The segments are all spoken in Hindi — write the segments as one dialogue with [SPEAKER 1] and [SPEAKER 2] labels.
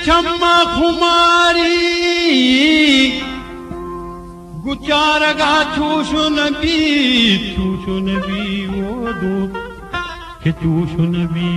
[SPEAKER 1] चम्मा खुमारी गुचारगा चूशु नबी वो दूत के चूशु नबी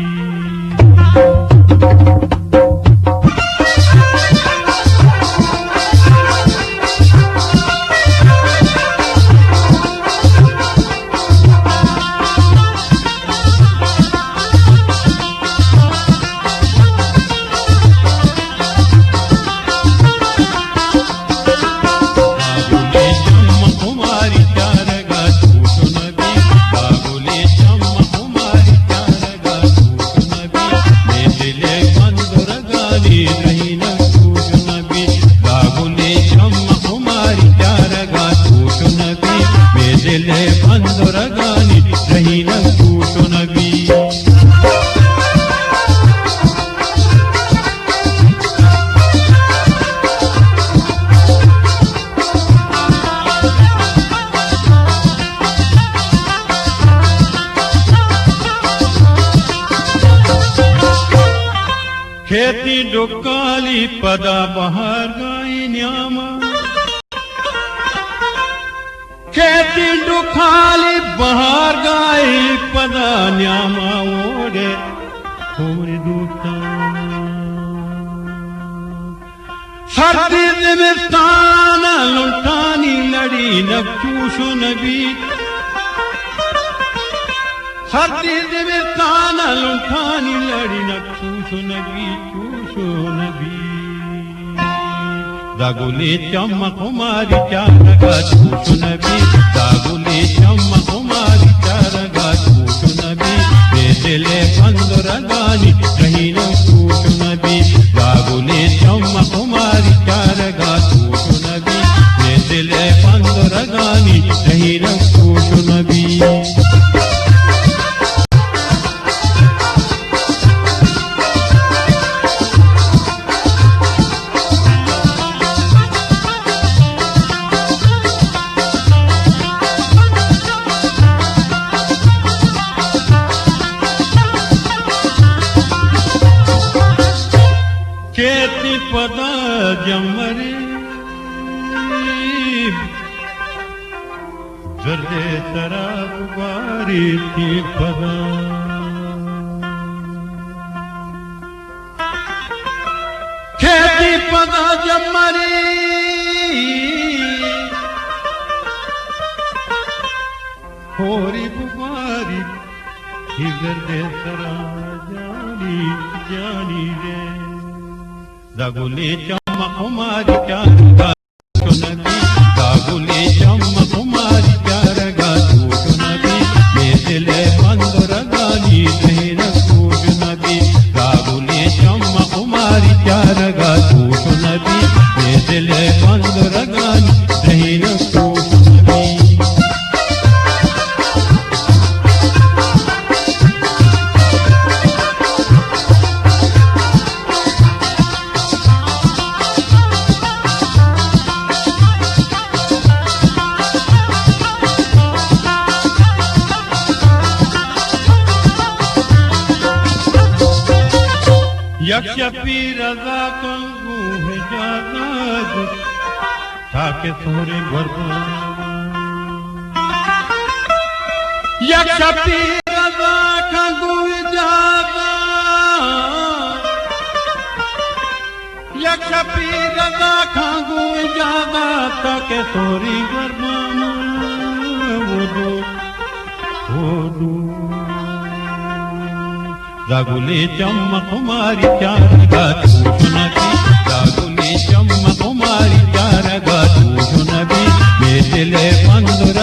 [SPEAKER 1] खेती डुकाली पदा बहार गाई न्यामा खेती डुकाली बहार गाई पदा न्यामा ओडे होरी दूता सर्दी दिमिस्तान लुटानी लड़ी नबचूशु नबी सर्दी दिमिस्तान लुटानी लड़ी नबचूशु नबी दागुले चम्मा कुमारी चारगा चूशु नबी दागुले चम्मा कुमारी चारगा चूशु नबी बेदले बंदरगानी कहीं न चूशु नबी दागुले चम्मा कुमारी चारगा चूशु नबी बेदले बंदरगानी कहीं न चूशु नबी खेती पदा जमरे जर्दे शराब बारी थी पदा खेती पदा जमरे होरी बुबारी थी जर्दे शराब जानी रे दागुले चम्मा कुमारी चारगा चूशु नबी दागुले चम्मा कुमारी चारगा चूशु नबी बेदले बंदरगानी कहीं न चूशु नबी दागुले चम्मा कुमारी चारगा चूशु नबी बेदले बंदरगानी कहीं न चूशु नबी यक्ष पीर रजा कंगू है जाना ताके सोरे गर्भा यक्ष पीर रजा कंगू जाना यक्ष पीर रजा कंगू जाना ताके सोरी गर्भा वो दो दागुले चम्मा कुमारी चारगा चूशु नबी दागुले चम्मा कुमारी चारगा चूशु नबी बेदले बंदर